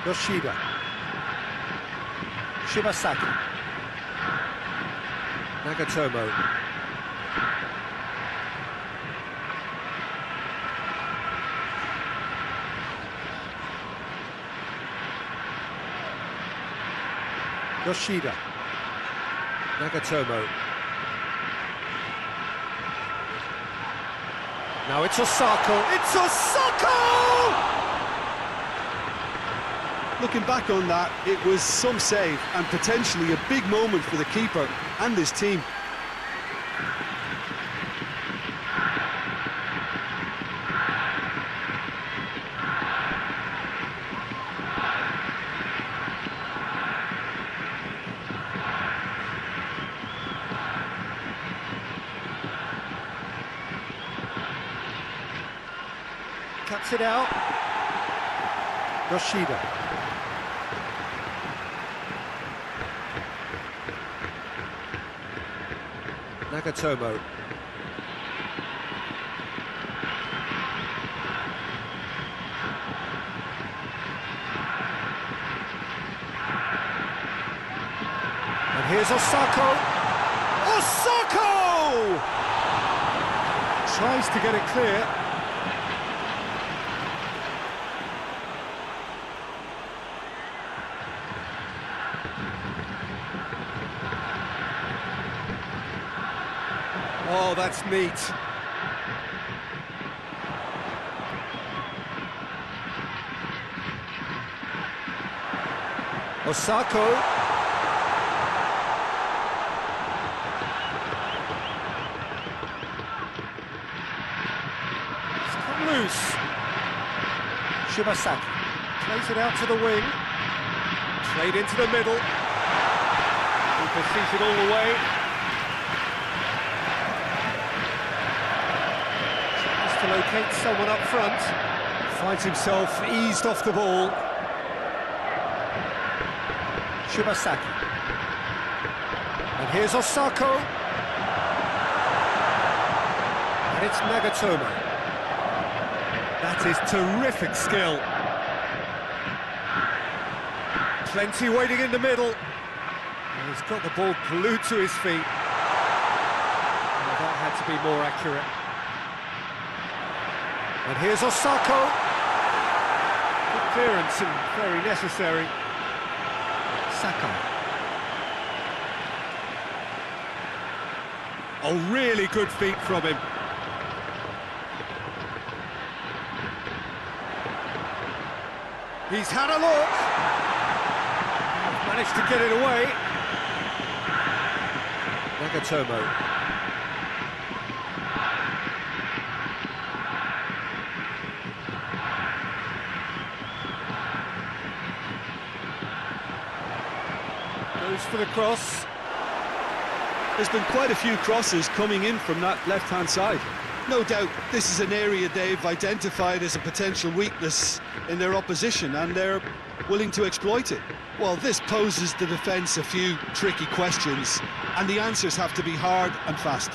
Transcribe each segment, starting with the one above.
Yoshida. Shibasaki. Nagatomo. Yoshida. Nagatomo. Now it's Osako. It's Osako! Looking back on that, it was some save and potentially a big moment for the keeper and his team. Cuts it out. Yoshida. Nagatomo. And here's Osako. Osako! Tries to get it clear. Oh, that's neat. Osako. It's come loose. Shibasaki plays it out to the wing. Played into the middle. Keeper seated all the way. To locate someone up front, finds himself eased off the ball. Shibasaki. And here's Osako. And it's Nagatomo. That is terrific skill. Plenty waiting in the middle. And he's got the ball glued to his feet. Well, that had to be more accurate. And here's Osako. Good clearance and very necessary. Sakai. Oh, really good feet from him. He's had a look. Managed to get it away. Nagatomo. Goes for the cross. There's been quite a few crosses coming in from that left-hand side. No doubt this is an area they've identified as a potential weakness in their opposition, and they're willing to exploit it. Well, this poses the defence a few tricky questions, and the answers have to be hard and fast.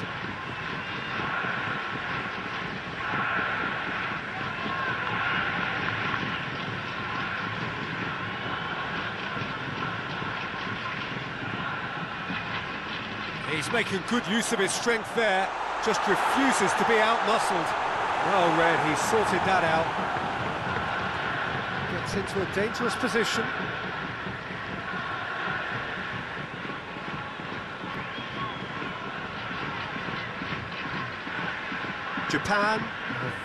He's making good use of his strength there, just refuses to be out-muscled. Well read, he's sorted that out. Gets into a dangerous position. Japan,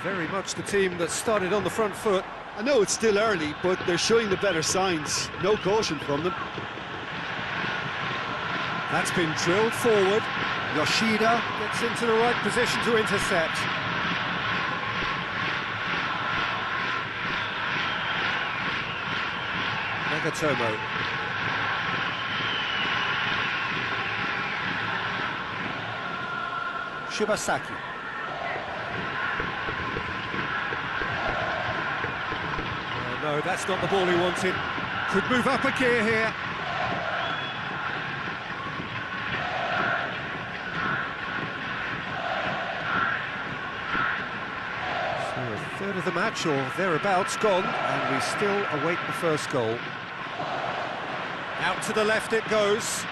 very much the team that started on the front foot. I know it's still early, but they're showing the better signs. No caution from them. That's been drilled forward. Yoshida gets into the right position to intercept. Nagatomo. Shibasaki. Oh, no, that's not the ball he wanted. Could move up a gear here. Third of the match, or thereabouts, gone, and we still await the first goal. Out to the left it goes.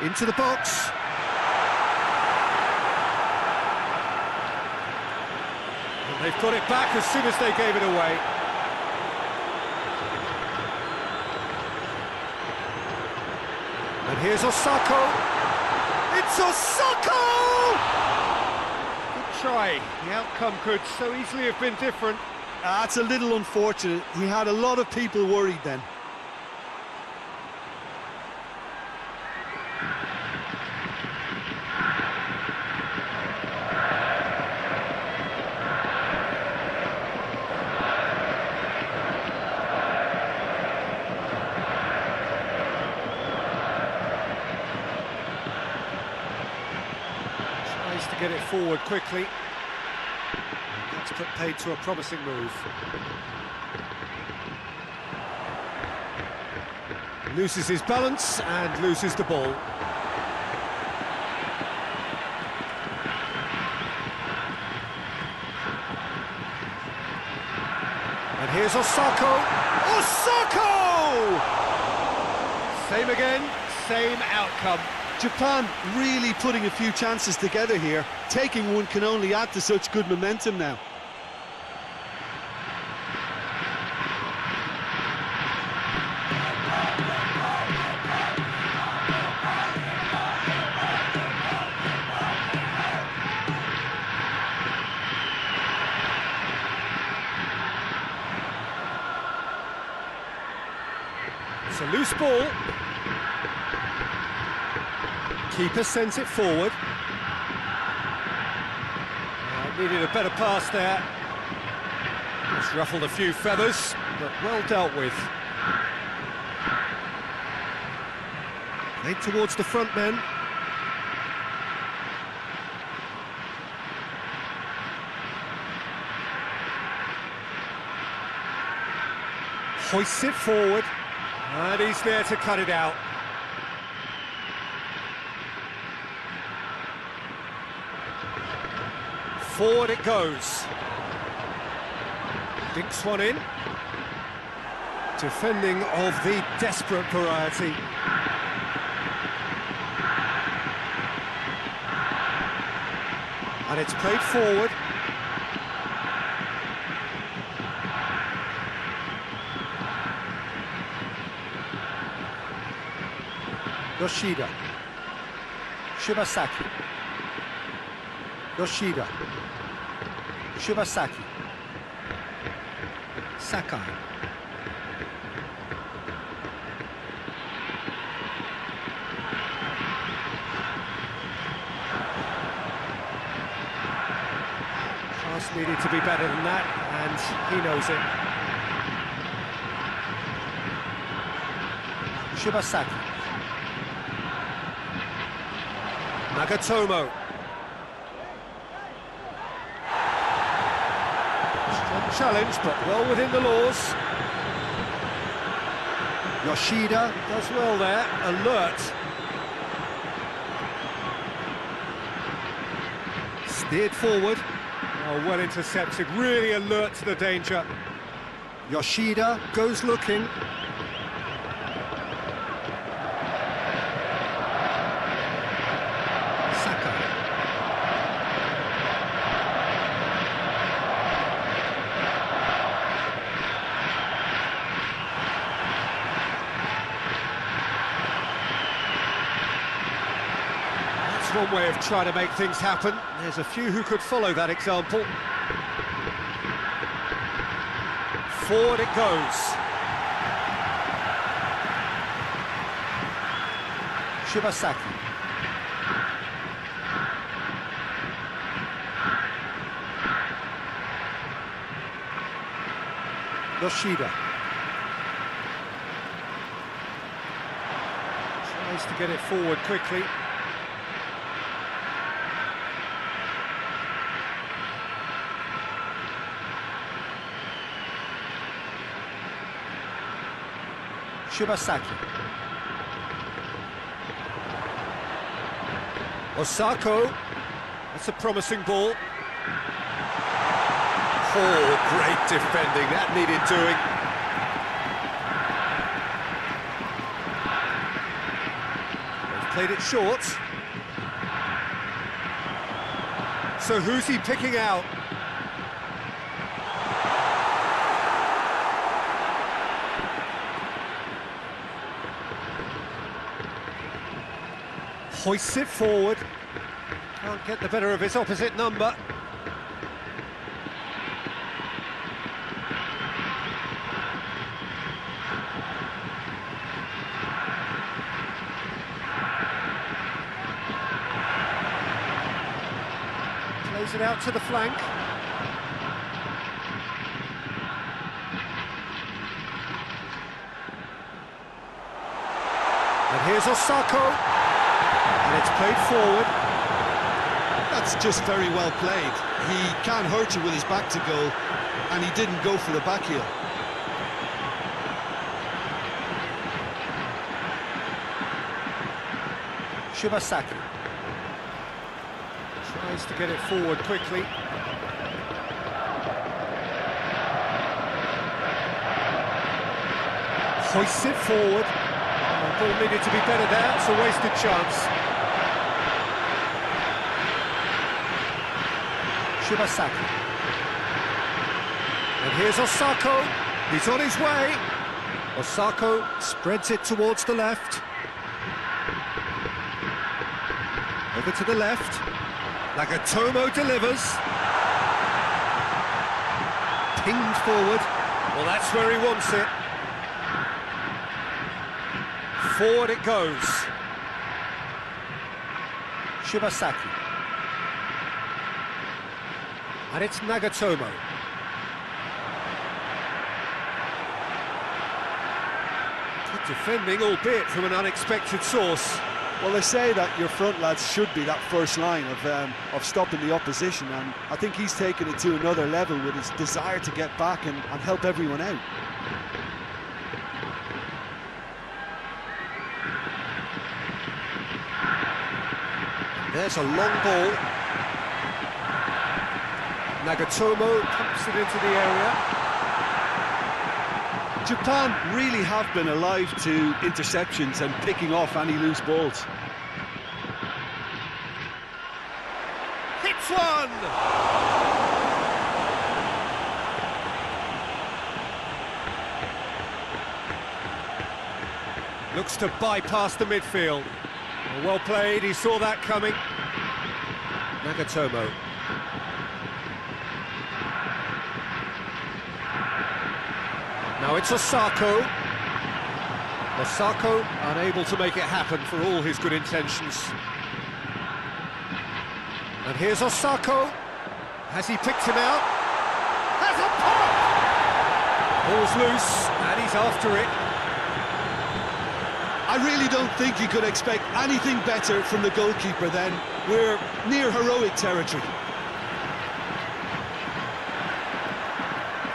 Into the box. And they've got it back as soon as they gave it away. And here's Osako. It's Osako! Good try. The outcome could so easily have been different. That's a little unfortunate. He had a lot of people worried then. Tries to get it forward quickly. That's put paid to a promising move. Loses his balance and loses the ball. And here's Osako. Osako! Same again, same outcome. Japan really putting a few chances together here. Taking one can only add to such good momentum now. It's a loose ball. Keeper sends it forward. Needed a better pass there. Just ruffled a few feathers, but well dealt with. Played towards the front men. Hoists it forward, and he's there to cut it out. Forward it goes. Dinks one in. Defending of the desperate variety. And it's played forward. Yoshida. Shibasaki. Yoshida. Shibasaki. Sakai. Pass needed to be better than that, and he knows it. Shibasaki. Nagatomo. Challenge, but well within the laws. Yoshida does well there, alert. Steered forward. Oh, well intercepted, really alert to the danger. Yoshida goes looking. One way of trying to make things happen. There's a few who could follow that example. Forward it goes. Shibasaki. Yoshida. Tries to get it forward quickly. Shibasaki. Osako. That's a promising ball. Oh, great defending, that needed doing. They've played it short. So who's he picking out? Hoists it forward. Can't get the better of his opposite number. Plays it out to the flank. And here's Osako. And it's played forward. That's just very well played. He can't hurt you with his back to goal, and he didn't go for the back heel. Shibasaki tries to get it forward quickly. Hoists it forward. The ball needed to be better there, it's a wasted chance. Shibasaki. And here's Osako, he's on his way. Osako spreads it towards the left. Over to the left. Nagatomo delivers. Pinged forward. Well, that's where he wants it. Forward it goes. Shibasaki. And it's Nagatomo. Good defending, albeit from an unexpected source. Well, they say that your front lads should be that first line of stopping the opposition, and I think he's taken it to another level with his desire to get back and help everyone out. There's a long ball. Nagatomo pumps it into the area. Japan really have been alive to interceptions and picking off any loose balls. Hits one! Looks to bypass the midfield. Well played, he saw that coming. Nagatomo. Now it's Osako. Osako unable to make it happen for all his good intentions. And here's Osako. Has he picked him out? Has a pop! Ball's loose, and he's after it. I really don't think you could expect anything better from the goalkeeper then. We're near heroic territory.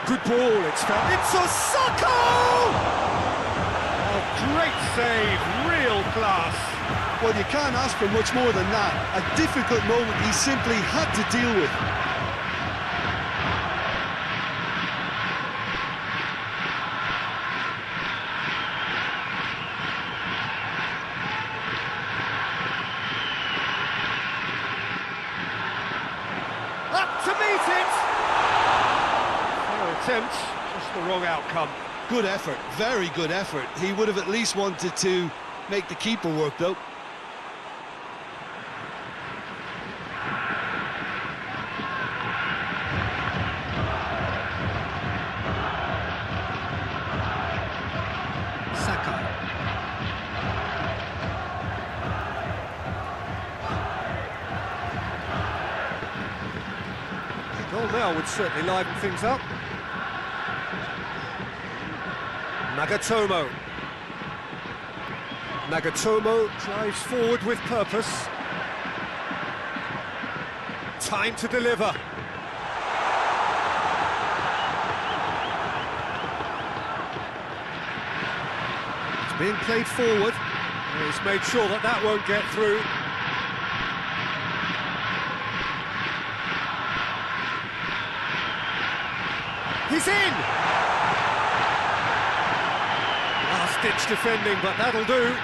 Good ball, it's found. It's Osako! Oh, great save, real class. Well, you can't ask for much more than that. A difficult moment he simply had to deal with. Up to meet it! Fair attempt, just the wrong outcome. Good effort, very good effort. He would have at least wanted to make the keeper work, though. Goal now would certainly liven things up. Nagatomo. Nagatomo drives forward with purpose. Time to deliver. It's being played forward. He's made sure that that won't get through. He's in! Last-ditch defending, but that'll do.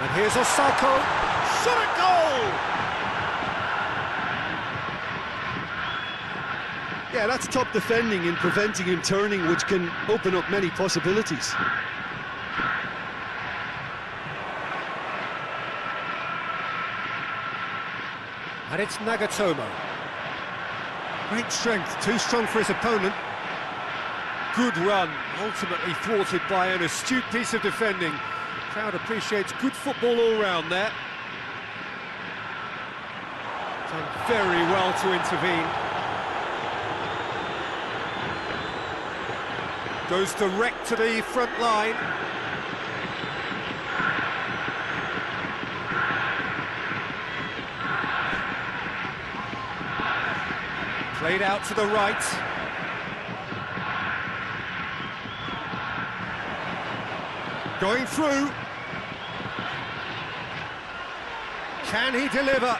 And here's Osako. Shot at goal! Yeah, that's top defending in preventing him turning, which can open up many possibilities. And it's Nagatomo. Great strength, too strong for his opponent. Good run, ultimately thwarted by an astute piece of defending. Crowd appreciates good football all round there. Done very well to intervene. Goes direct to the front line. Played out to the right. Going through. Can he deliver?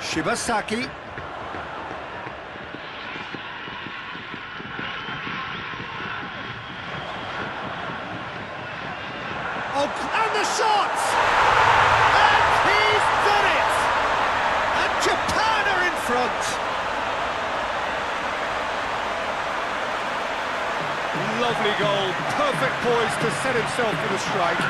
Shibasaki. Oh, and the shot! And he's done it! And Japan are in front. Lovely goal, perfect poise to set himself for the strike.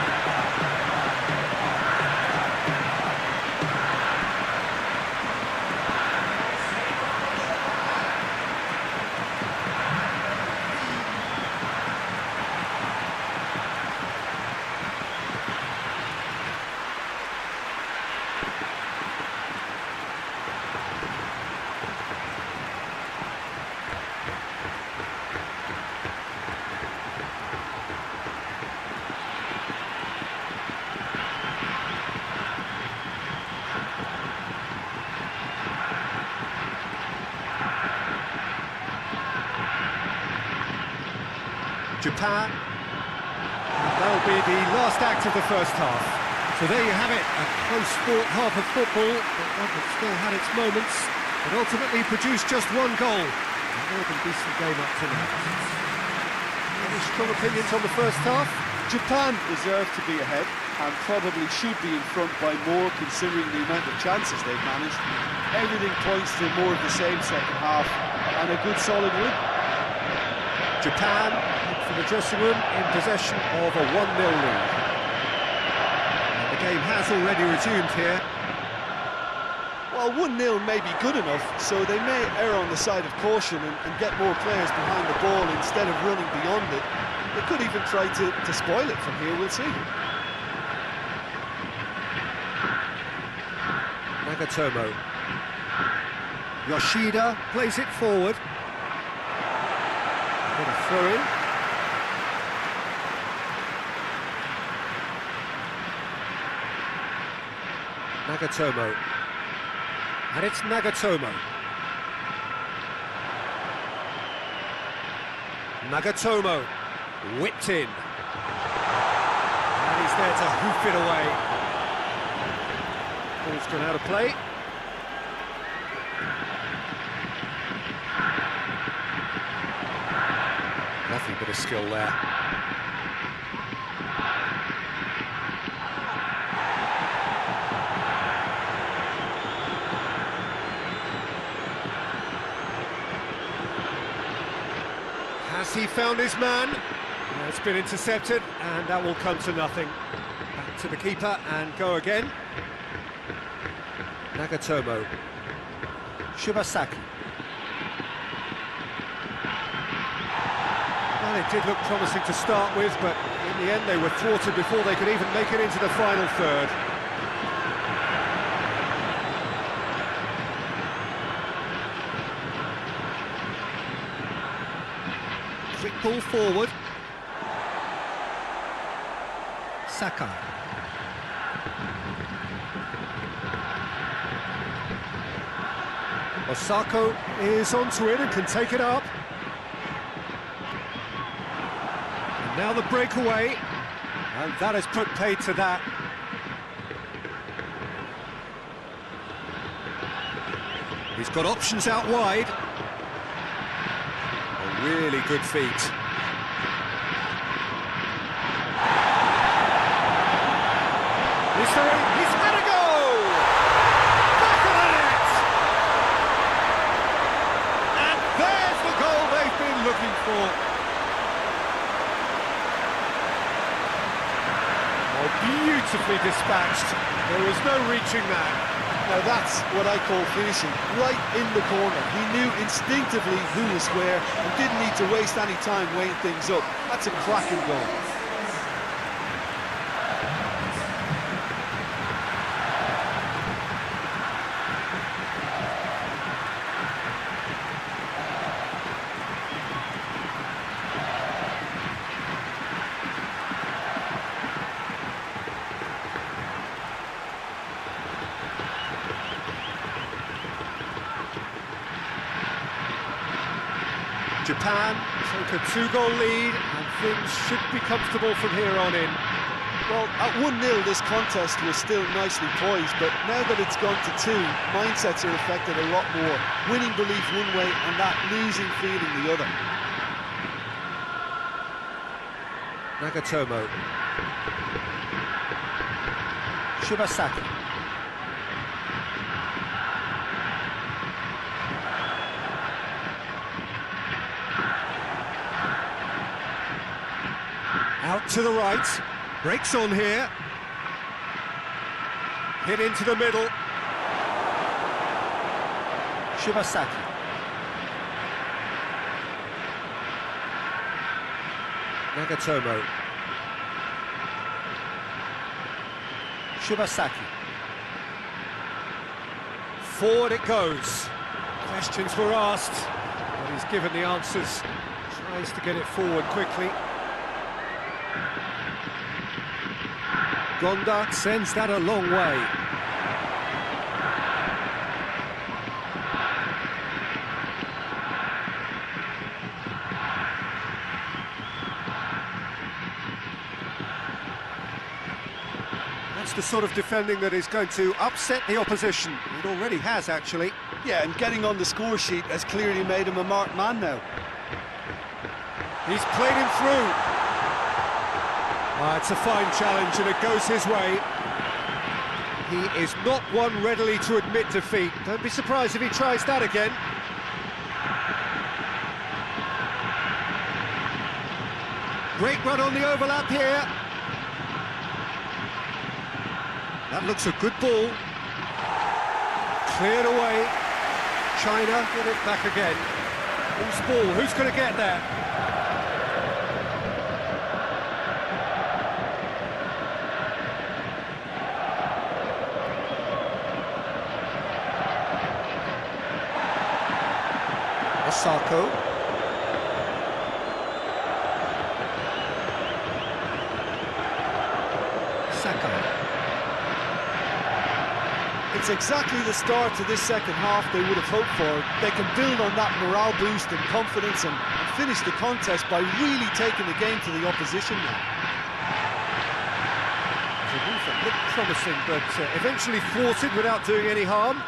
Japan. That'll be the last act of the first half. So there you have it, a close-fought half of football, but one that still had its moments, but ultimately produced just one goal. A more than decent game up to now. Any strong opinions on the first half? Japan deserve to be ahead and probably should be in front by more considering the amount of chances they've managed. Everything points to more of the same second half and a good solid win. Japan for the dressing room in possession of a 1-0 lead. And the game has already resumed here. Well, 1-0 may be good enough, so they may err on the side of caution and get more players behind the ball instead of running beyond it. They could even try to spoil it from here, we'll see. Nagatomo. Yoshida plays it forward. Got a throw in. Nagatomo. And it's Nagatomo. Nagatomo whipped in. And he's there to hoof it away. Ball's gone out of play. Lovely bit of skill there. Has he found his man? Yeah, it's been intercepted, and that will come to nothing. Back to the keeper and go again. Nagatomo. Shibasaki. Well, it did look promising to start with, but in the end they were thwarted before they could even make it into the final third. Quick ball forward. Sakai. Osako is onto it and can take it up. Now the breakaway, and that has put paid to that. He's got options out wide. A really good feat. He's had a go! Back of the net! And there's the goal they've been looking for. Oh, beautifully dispatched. There was no reaching that. Now that's what I call finishing, right in the corner. He knew instinctively who was where and didn't need to waste any time weighing things up. That's a cracking goal. Japan take a 2-goal lead, and things should be comfortable from here on in. Well, at 1-0 this contest was still nicely poised, but now that it's gone to 2, mindsets are affected a lot more. Winning belief one way and that losing feeling the other. Nagatomo. Shibasaki. Out to the right, breaks on here, hit into the middle, Shibasaki. Nagatomo. Shibasaki. Forward it goes. Questions were asked, but he's given the answers. Tries to get it forward quickly. Gonda sends that a long way. That's the sort of defending that is going to upset the opposition. It already has, actually. Yeah, and getting on the score sheet has clearly made him a marked man now. He's played him through. It's a fine challenge and it goes his way. He is not one readily to admit defeat. Don't be surprised if he tries that again. Great run on the overlap here. That looks a good ball. Cleared away. China get it back again. Who's ball? Who's going to get there? Osako. Saka. It's exactly the start to this second half they would have hoped for. They can build on that morale boost and confidence and finish the contest by really taking the game to the opposition now. The move that looked promising, but eventually thwarted without doing any harm.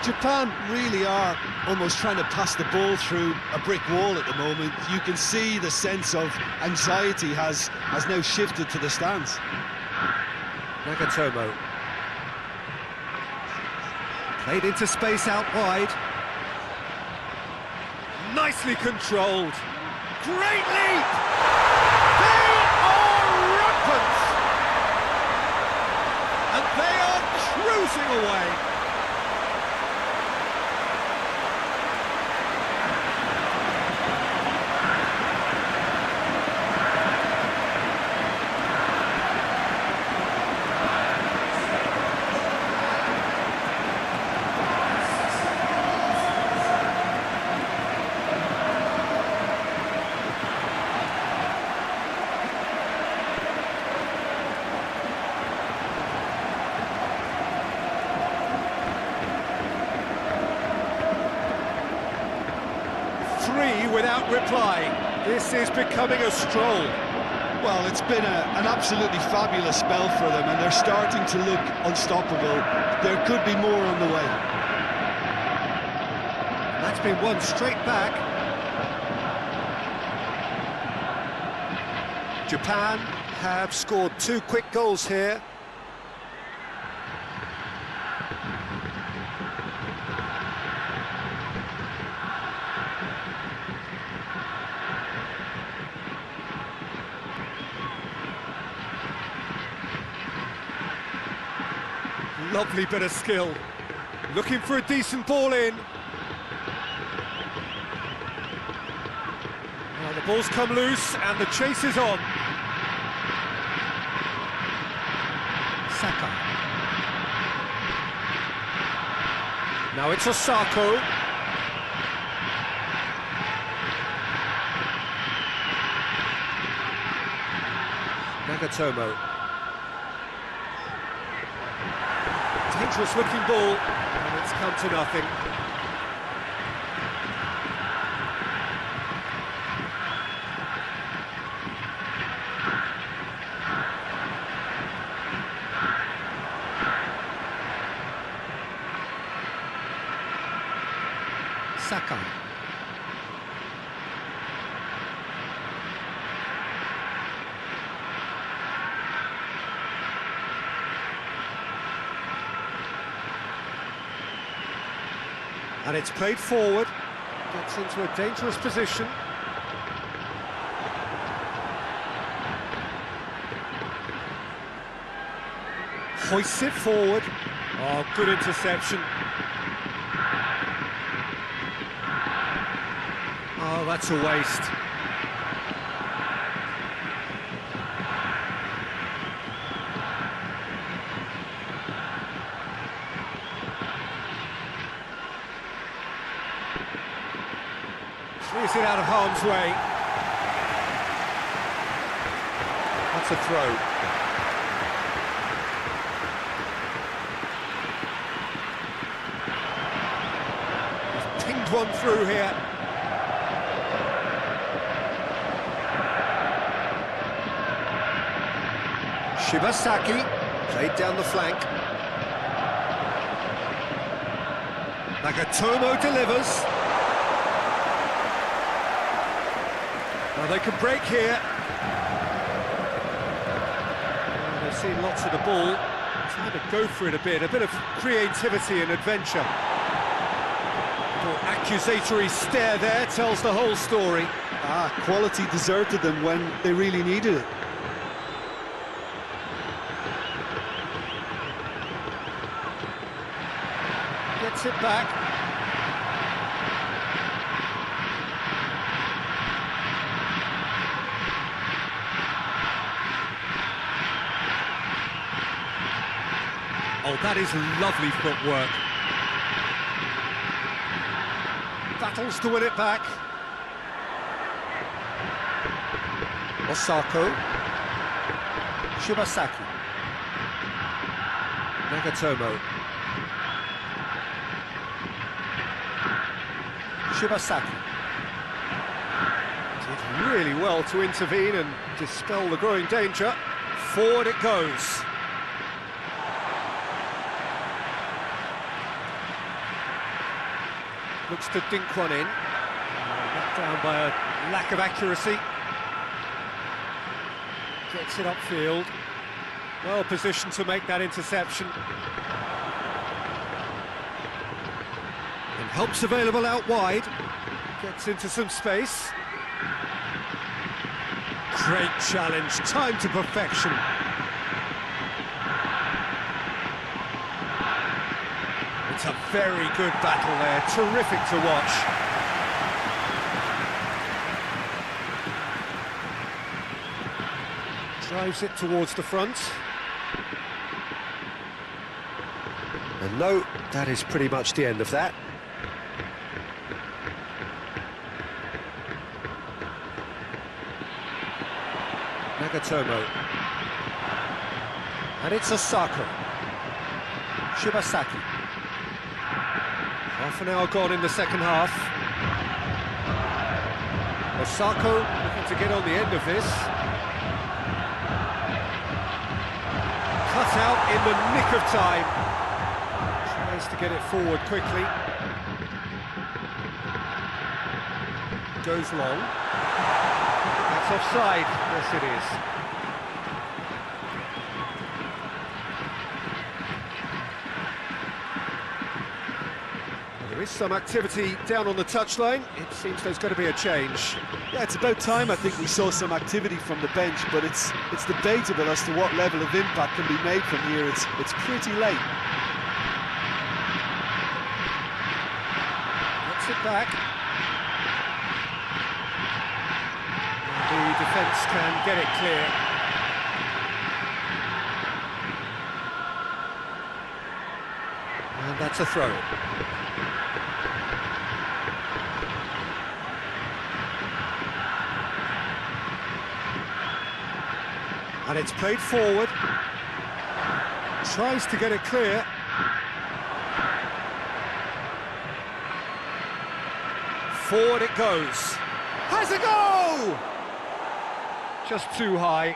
Japan really are almost trying to pass the ball through a brick wall at the moment. You can see the sense of anxiety has now shifted to the stands. Nagatomo. Played into space out wide. Nicely controlled. Great leap! They are rampant! And they are cruising away. 3 without reply. This is becoming a stroll. Well, it's been an absolutely fabulous spell for them, and they're starting to look unstoppable. There could be more on the way. That's been won straight back. Japan have scored 2 quick goals here. Lovely bit of skill. Looking for a decent ball in. Well, the ball's come loose and the chase is on. Saka. Now it's Osako. Nagatomo. Dangerous looking ball, and it's come to nothing. Saka. And it's played forward, gets into a dangerous position. Hoists it forward. Oh, good interception. Oh, that's a waste. Clears it out of harm's way. That's a throw. He's pinged one through here. Shibasaki played down the flank. Nagatomo delivers. Now they can break here. Well, they've seen lots of the ball. Trying to go for it a bit of creativity and adventure. Little accusatory stare there tells the whole story. Quality deserted them when they really needed it. Gets it back. Oh, that is lovely footwork. Battles to win it back. Osako. Shibasaki. Nagatomo. Shibasaki. Did really well to intervene and dispel the growing danger. Forward it goes. Looks to dink one in. Knocked down by a lack of accuracy. Gets it upfield. Well positioned to make that interception. And help's available out wide. Gets into some space. Great challenge, time to perfection. It's a very good battle there, terrific to watch. Drives it towards the front. And no, that is pretty much the end of that. Nagatomo. And it's Osako. Shibasaki. Half an hour gone in the second half. Osako looking to get on the end of this. Cut out in the nick of time. Tries to get it forward quickly. Goes long. That's offside. Yes, it is. There is some activity down on the touchline. It seems there's going to be a change. Yeah, it's about time I think we saw some activity from the bench, but it's debatable as to what level of impact can be made from here. It's pretty late. Gets it back. And the defence can get it clear. And that's a throw. And it's played forward. Tries to get it clear. Forward it goes. Has a go! Just too high.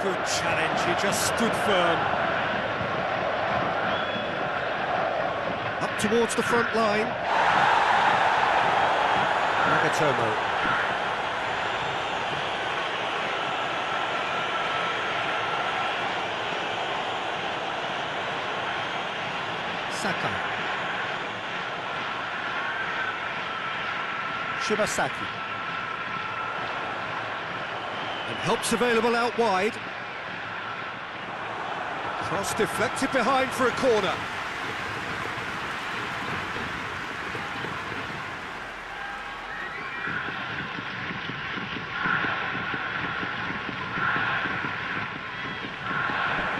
Good challenge, he just stood firm. Up towards the front line. Nagatomo. Saka. Shibasaki. And help's available out wide. Cross deflected behind for a corner.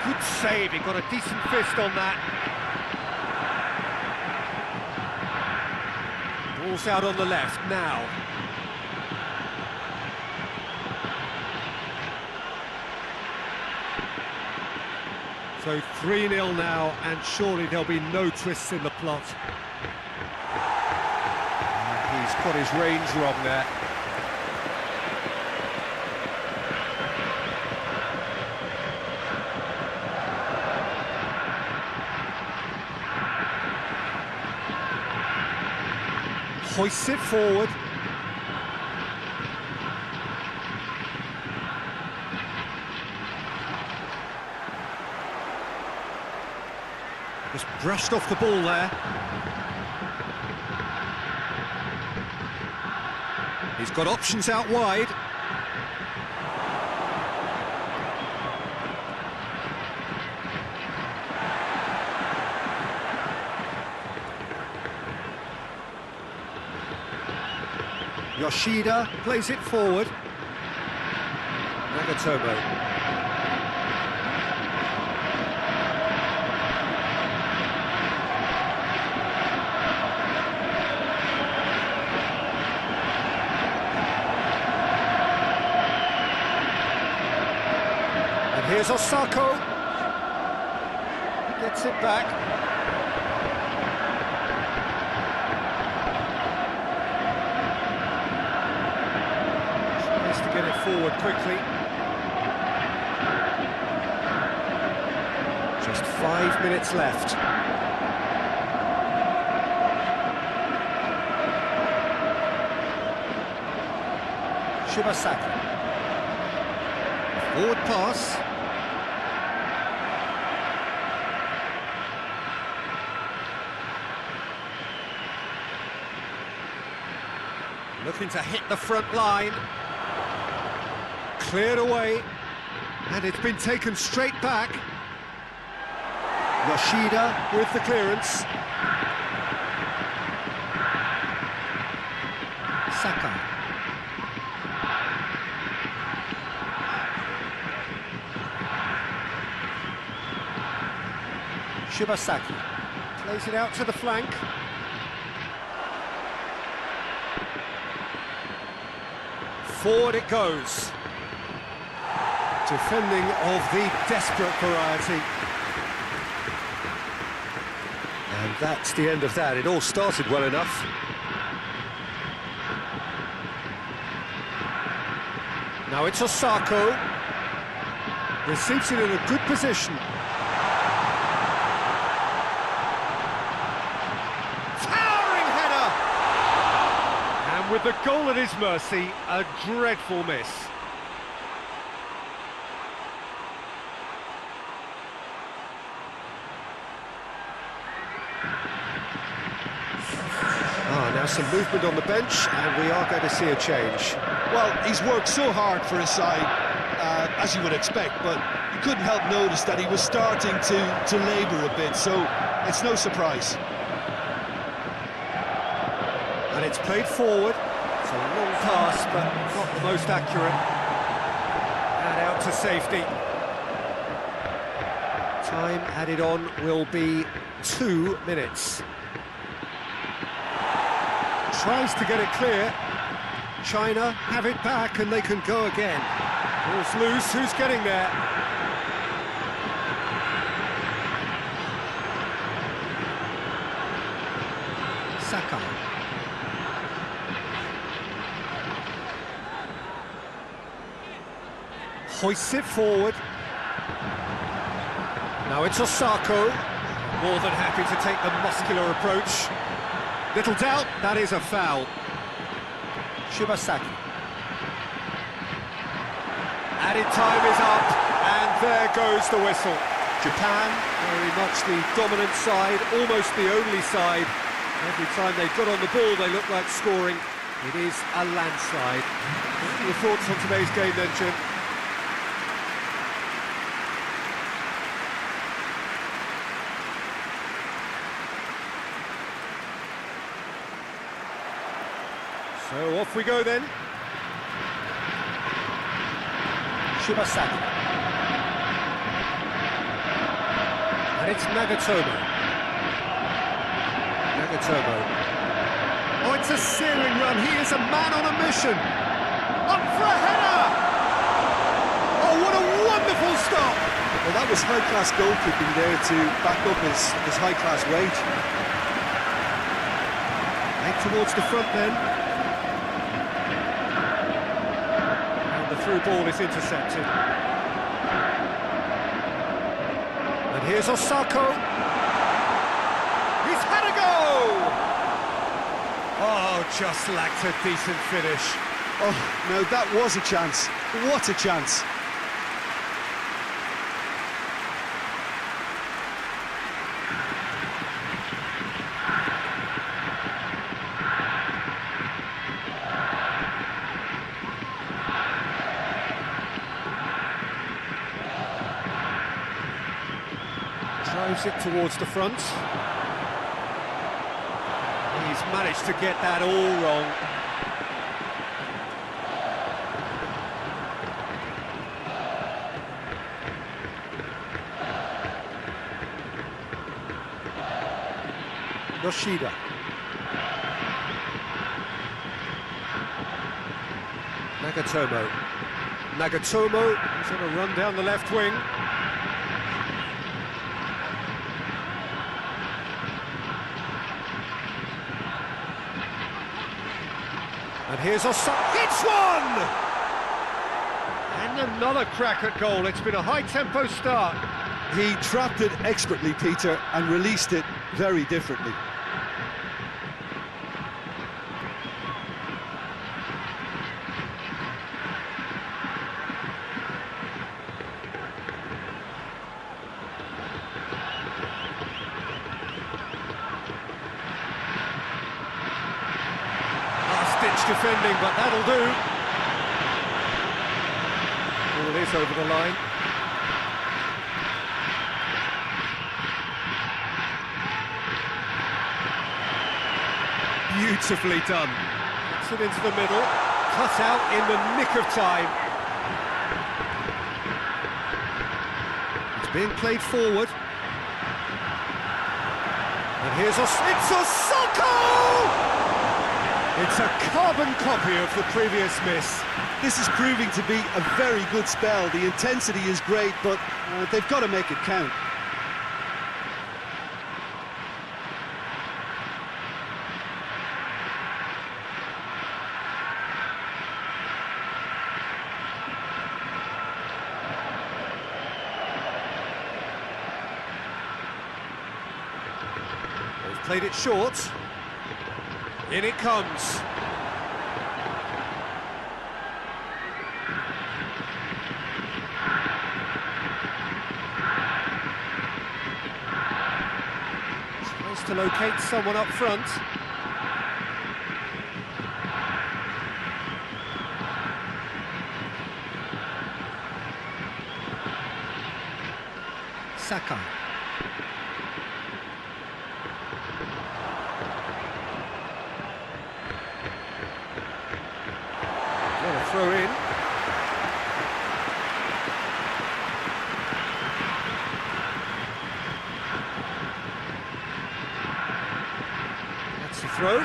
Good save, he got a decent fist on that. Ball's out on the left now. So 3-0 now, and surely there'll be no twists in the plot. And he's got his range wrong there. Hoists it forward. Just brushed off the ball there. He's got options out wide. Yoshida plays it forward. Nagatomo. Here's Osako. Gets it back. Tries to get it forward quickly. Just 5 minutes left. Shibasaki. Forward pass. Looking to hit the front line. Cleared away. And it's been taken straight back. Yoshida with the clearance. Sakai. Shibasaki plays it out to the flank. Forward it goes. Defending of the desperate variety. And that's the end of that. It all started well enough. Now it's Osako. Receives it in a good position. Towering header! And with the goal at his mercy, a dreadful miss. Now some movement on the bench, and we are going to see a change. Well, he's worked so hard for his side, as you would expect, but you couldn't help notice that he was starting to labour a bit, so it's no surprise. And it's played forward. It's a long pass, but not the most accurate. And out to safety. Time added on will be 2 minutes. Tries to get it clear. China have it back and they can go again. Ball's loose, who's getting there? Sakai. Hoists it forward. Now it's Osako. More than happy to take the muscular approach. Little doubt, that is a foul. Shibasaki. Added time is up, and there goes the whistle. Japan, very much the dominant side, almost the only side. Every time they got on the ball, they look like scoring. It is a landslide. What are your thoughts on today's game then, Jim? So off we go then. Shibasaki. And it's Nagatomo. Oh, it's a searing run. He is a man on a mission. Up for a header! Oh, what a wonderful stop! Well, that was high-class goalkeeping there to back up his high-class weight. Head towards the front then. Through ball is intercepted. And here's Osako. He's had a go! Oh, just lacked a decent finish. Oh, no, that was a chance. What a chance. Drives it towards the front. He's managed to get that all wrong. Yoshida. Nagatomo, he's on a run down the left wing. And here's Osako. It's one! And another crack at goal. It's been a high-tempo start. He trapped it expertly, Peter, and released it very differently. Defending, but that'll do. Ball is over the line. Beautifully done. It's Gets it into the middle, cut out in the nick of time. It's being played forward. And here's it's Osako! It's a carbon copy of the previous miss. This is proving to be a very good spell. The intensity is great, but they've got to make it count. They've played it short. In it comes. Tries to locate someone up front. Saka. Throw in. That's the throw.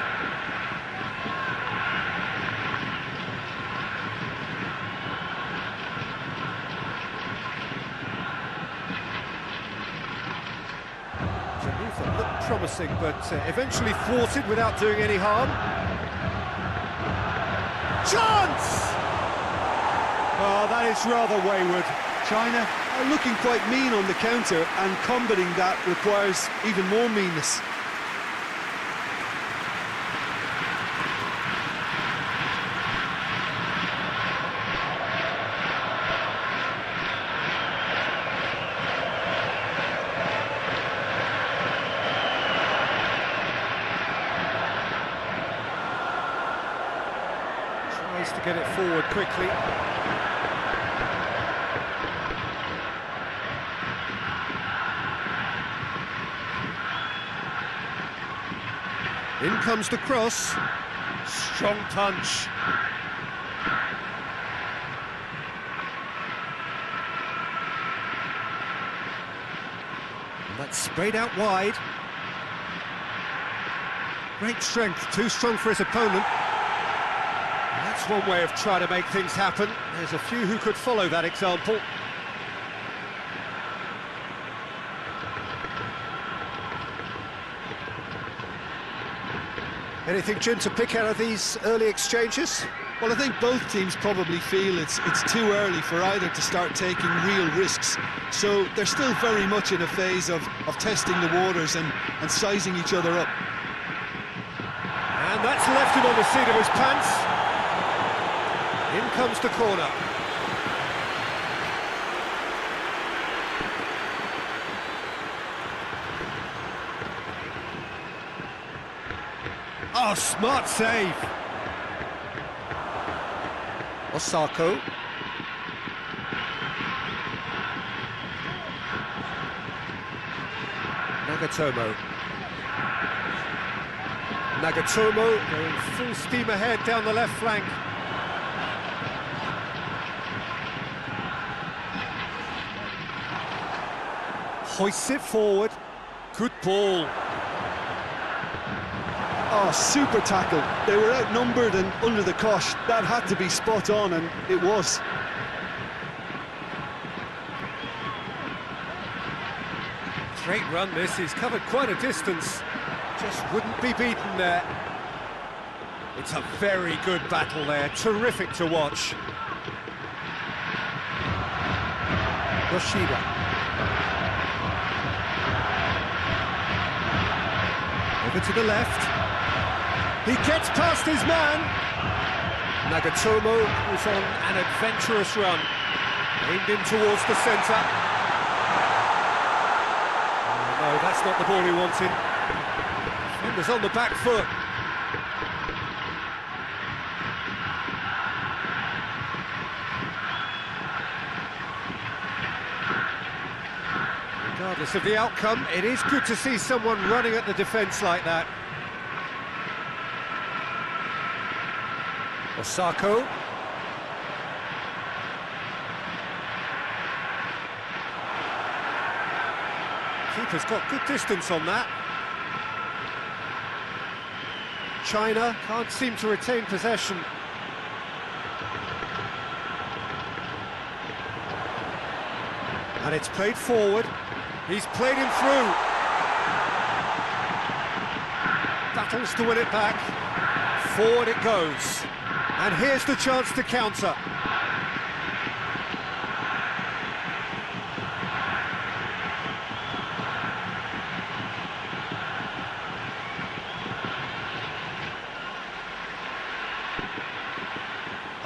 Janutha looked promising, but eventually thwarted without doing any harm. Chance! Oh, that is rather wayward. China are looking quite mean on the counter, and combating that requires even more meanness. Tries to get it forward quickly. In comes the cross. Strong punch. And that's sprayed out wide. Great strength, too strong for his opponent. And that's one way of trying to make things happen. There's a few who could follow that example. Anything, Jim, to pick out of these early exchanges? Well, I think both teams probably feel it's too early for either to start taking real risks. So they're still very much in a phase of testing the waters and sizing each other up. And that's left him on the seat of his pants. In comes the corner. Oh, smart save. Osako. Nagatomo going full steam ahead down the left flank. Hoists it forward. Good ball. Oh, super tackle. They were outnumbered and under the cosh. That had to be spot on, and it was. Great run this, he's covered quite a distance. Just wouldn't be beaten there. It's a very good battle there, terrific to watch. Yoshida. Over to the left. He gets past his man. Nagatomo was on an adventurous run. Aimed in towards the centre. Oh, no, that's not the ball he wanted. Defender's on the back foot. Regardless of the outcome, it is good to see someone running at the defence like that. Osako. Keeper's got good distance on that. China can't seem to retain possession. And it's played forward. He's played him through. Battles to win it back. Forward it goes. And here's the chance to counter.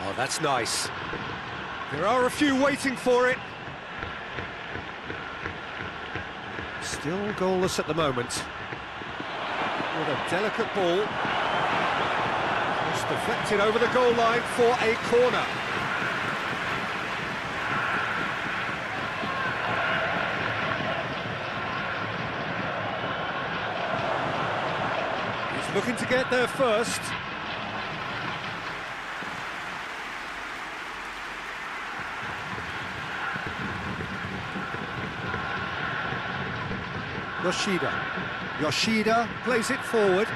Oh, that's nice. There are a few waiting for it. Still goalless at the moment. With a delicate ball. Just deflected over the goal line for a corner. He's looking to get there first. Yoshida plays it forward.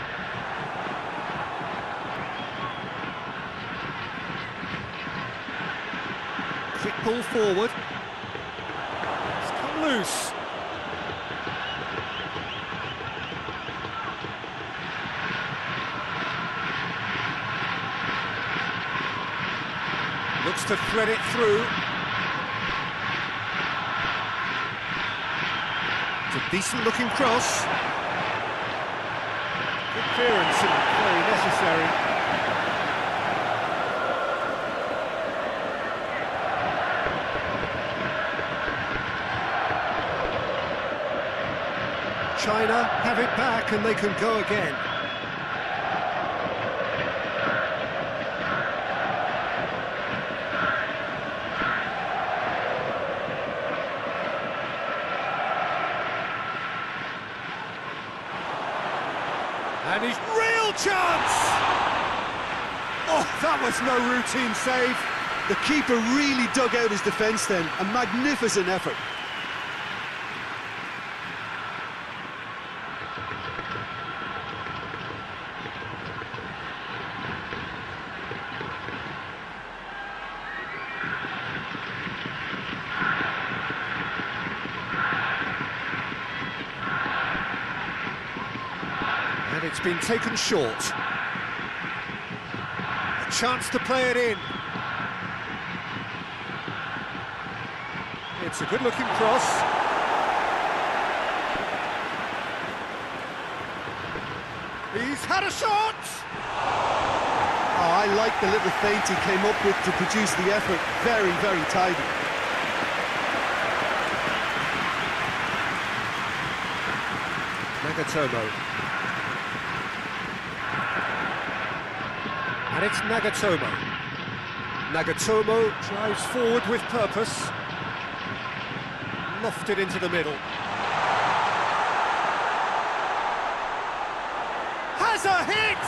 Quick ball forward. It's come loose. Looks to thread it through. A decent-looking cross. Good clearance and very necessary. China have it back and they can go again. And his real chance! Oh, that was no routine save. The keeper really dug out his defence then. A magnificent effort. And it's been taken short. A chance to play it in. It's a good-looking cross. He's had a shot! Oh, I like the little feint he came up with to produce the effort. Very, very tidy. Nagatomo. And it's Nagatomo. Nagatomo drives forward with purpose. Lofted into the middle. Has a hit!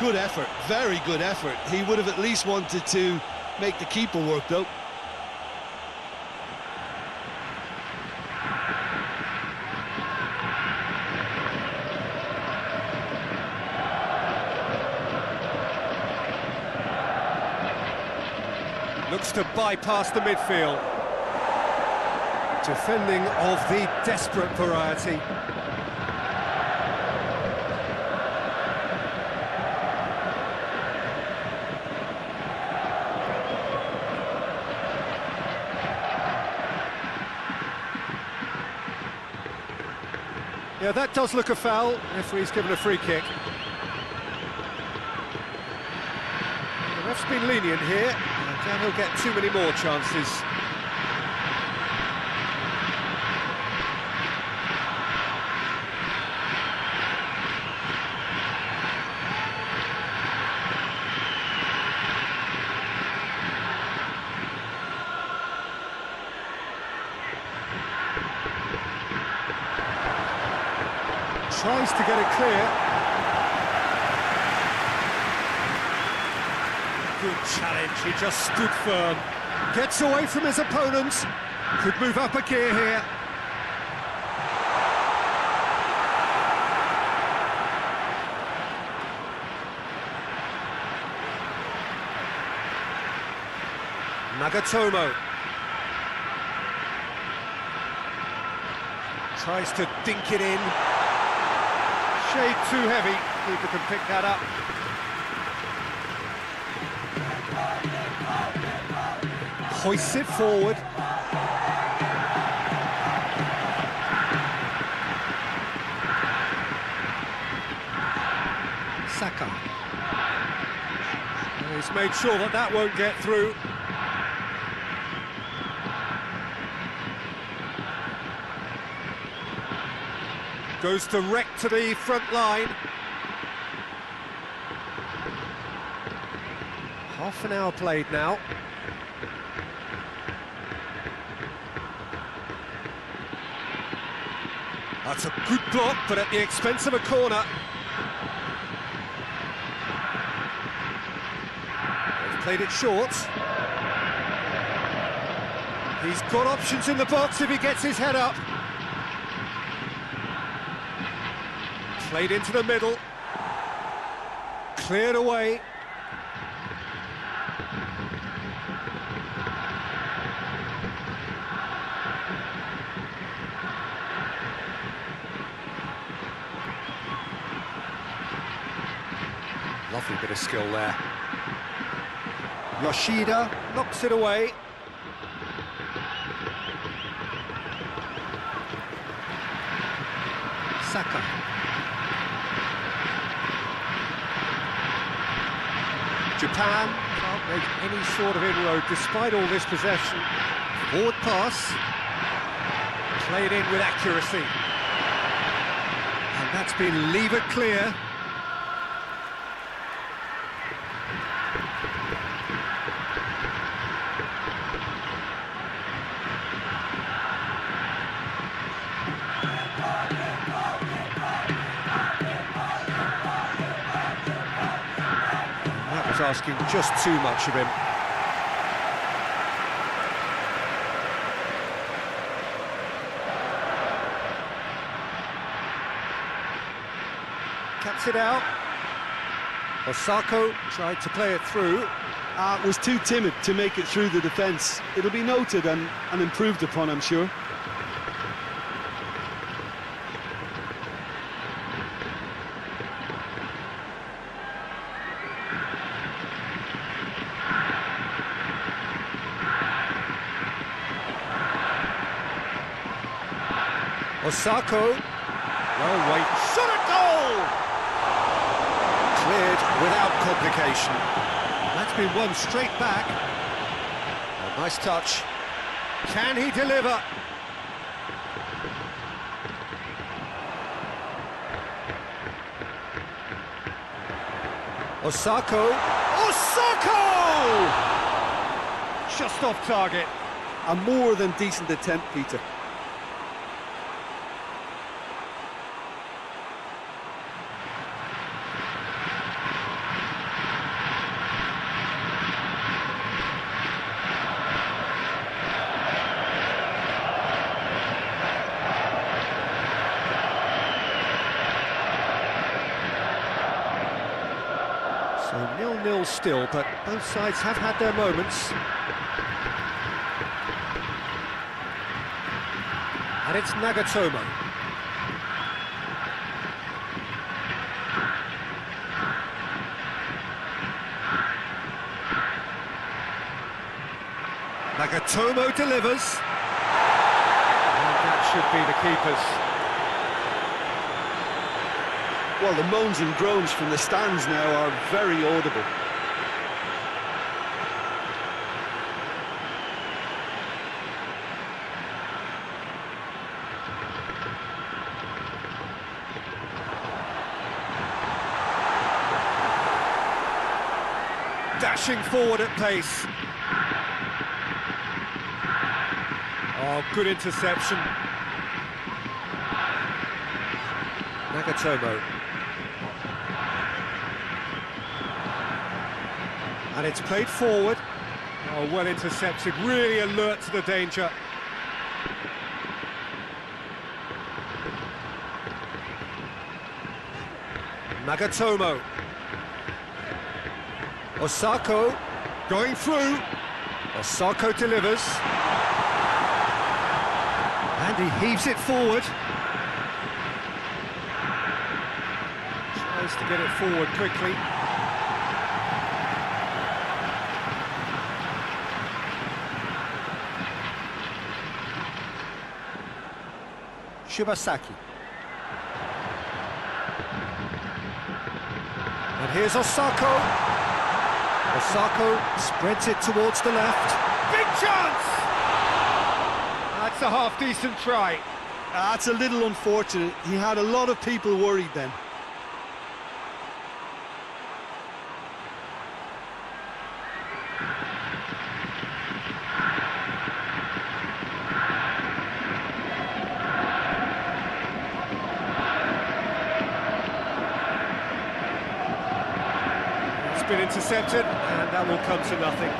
Good effort, very good effort. He would have at least wanted to make the keeper work, though. Looks to bypass the midfield. Defending of the desperate variety. Yeah, that does look a foul. Referee's given a free kick. ref's been lenient here. I doubt he'll get too many more chances. Tries to get it clear. Good challenge, he just stood firm. Gets away from his opponents. Could move up a gear here. Nagatomo. Tries to dink it in. Shade too heavy. Keeper can pick that up. Hoists it forward. Saka. He's made sure that that won't get through. Goes direct to the front line. Half an hour played now. That's a good block, but at the expense of a corner. They've played it short. He's got options in the box if he gets his head up. Played into the middle. Cleared away. Lovely bit of skill there. Yoshida knocks it away. Saka. Japan can't make any sort of inroad despite all this possession. Forward pass. Played in with accuracy. And that's been levered clear. Asking just too much of him. Cuts it out. Osako tried to play it through. Was too timid to make it through the defence. It'll be noted and improved upon, I'm sure. Osako, well wait, shot at goal! Cleared without complication. That's been won straight back. A nice touch. Can he deliver? Osako! Osako! Just off target. A more than decent attempt, Peter. So 0-0 still, but both sides have had their moments. And it's Nagatomo. Nagatomo delivers. And that should be the keeper's. Well, the moans and groans from the stands now are very audible. Dashing forward at pace. Oh, good interception. Nagatomo. And it's played forward. Oh, well intercepted, really alert to the danger. Nagatomo. Osako going through. Osako delivers. And he heaves it forward. Tries to get it forward quickly. Shibasaki. And here's Osako. Osako spreads it towards the left. Big chance! That's a half-decent try. That's a little unfortunate. He had a lot of people worried then. Been intercepted, and that will come to nothing.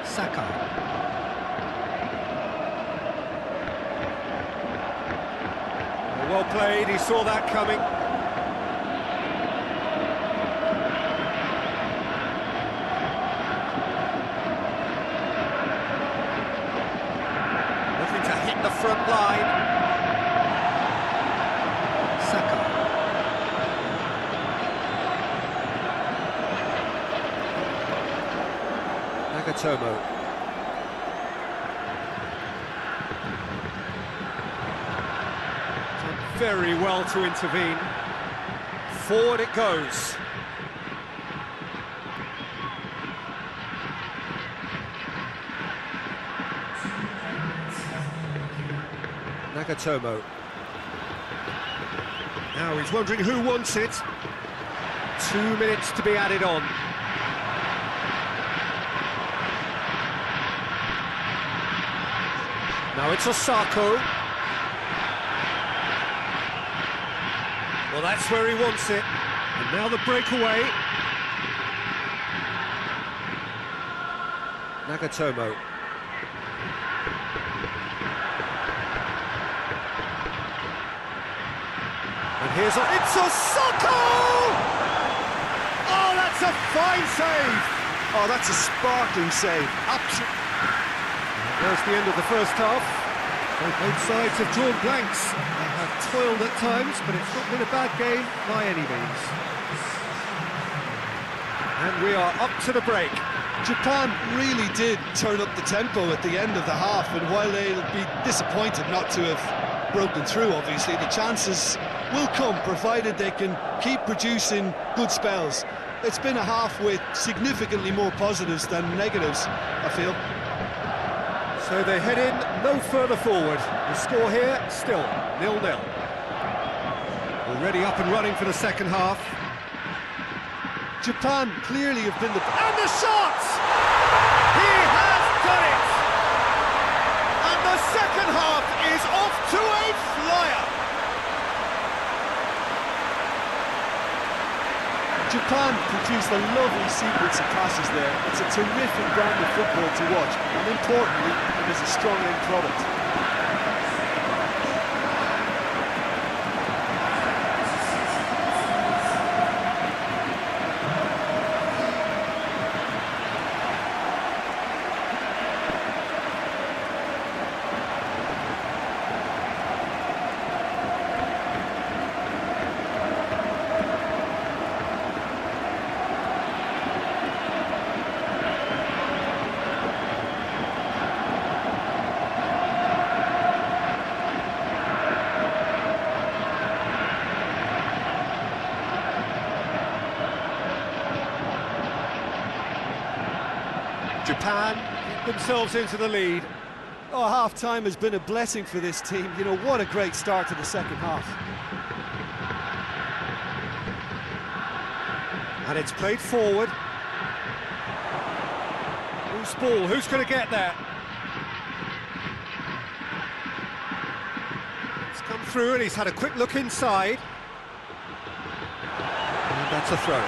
Saka. Well played, he saw that coming. Looking to hit the front line. Nagatomo. Done very well to intervene. Forward it goes. Nagatomo. Now he's wondering who wants it. 2 minutes to be added on. Now it's Osako. Well, that's where he wants it. And now the breakaway. Nagatomo. And here's it's Osako! Oh, that's a fine save! Oh, that's a sparkling save. Absolutely. There's the end of the first half. Both sides have drawn blanks. They have toiled at times, but it's not been a bad game by any means. And we are up to the break. Japan really did turn up the tempo at the end of the half, and while they'll be disappointed not to have broken through, obviously, the chances will come, provided they can keep producing good spells. It's been a half with significantly more positives than negatives, I feel. So they head in no further forward. The score here, still 0-0. Already up and running for the second half. Japan clearly have been the... And the shot! He has done it! And the second half is off to a flyer! Japan produced a lovely sequence of passes there. It's a terrific brand of football to watch, and importantly, it is a strong end product. Japan get themselves into the lead. Oh, half-time has been a blessing for this team. You know, what a great start to the second half. And it's played forward. Loose ball, who's going to get there? It's come through and he's had a quick look inside. And that's a throw.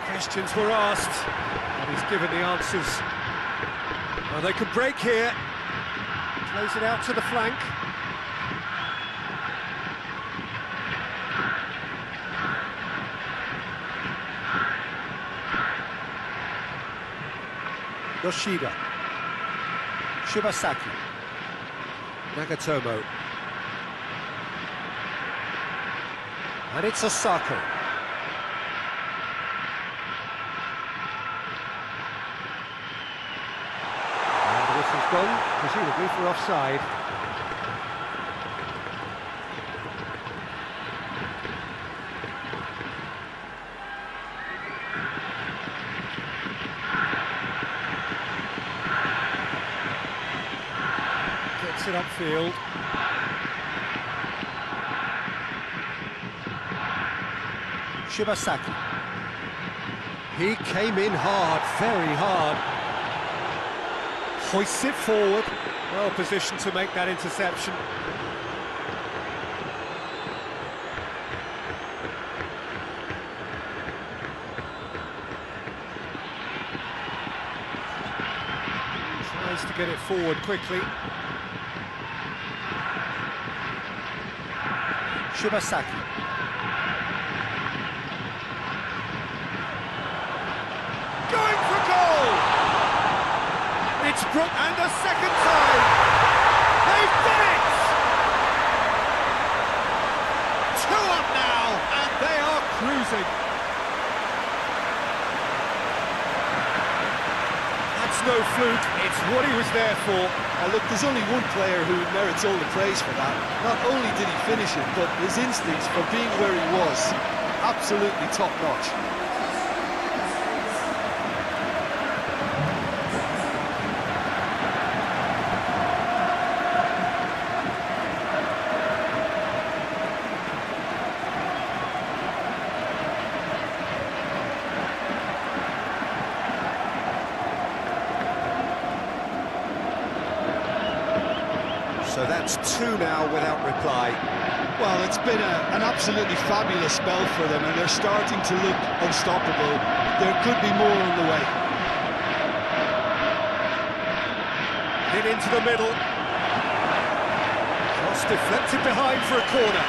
Questions were asked, and he's given the answers. Well, they could break here. Plays it out to the flank. Yoshida. Shibasaki. Nagatomo. And it's Osako. Gone, presumably for offside. Gets it upfield. Shibasaki. He came in hard, very hard. Hoists it forward, well positioned to make that interception. Tries to get it forward quickly. Shibasaki. Going for goal! It's Brook, and a second time! They've done it! 2 up now, and they are cruising. That's no fluke, it's what he was there for. Look, there's only one player who merits all the praise for that. Not only did he finish it, but his instincts for being where he was, absolutely top-notch. So that's 2 now without reply. Well, it's been an absolutely fabulous spell for them, and they're starting to look unstoppable. There could be more on the way. Hit into the middle. Cross deflected behind for a corner.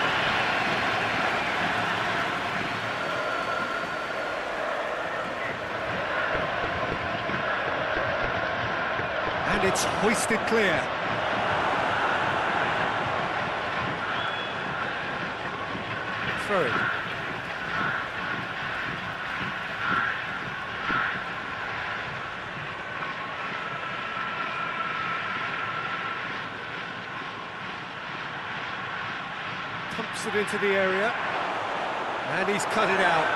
And it's hoisted clear. Throw it. Pumps it into the area, and he's cut it out.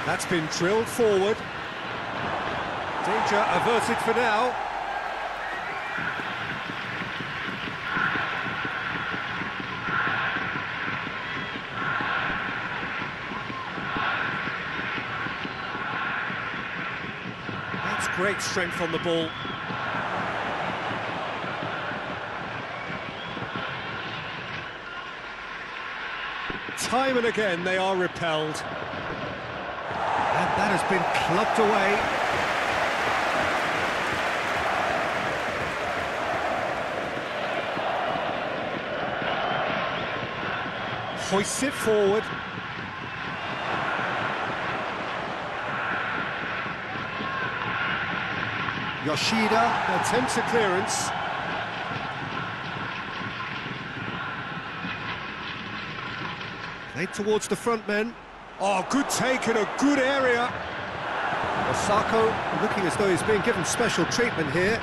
That's been drilled forward. Danger averted for now. That's great strength on the ball. Time and again they are repelled. And that has been clubbed away. Hoists it forward. Yoshida attempts a clearance. Played towards the front men. Oh, good take in a good area. Osako looking as though he's being given special treatment here.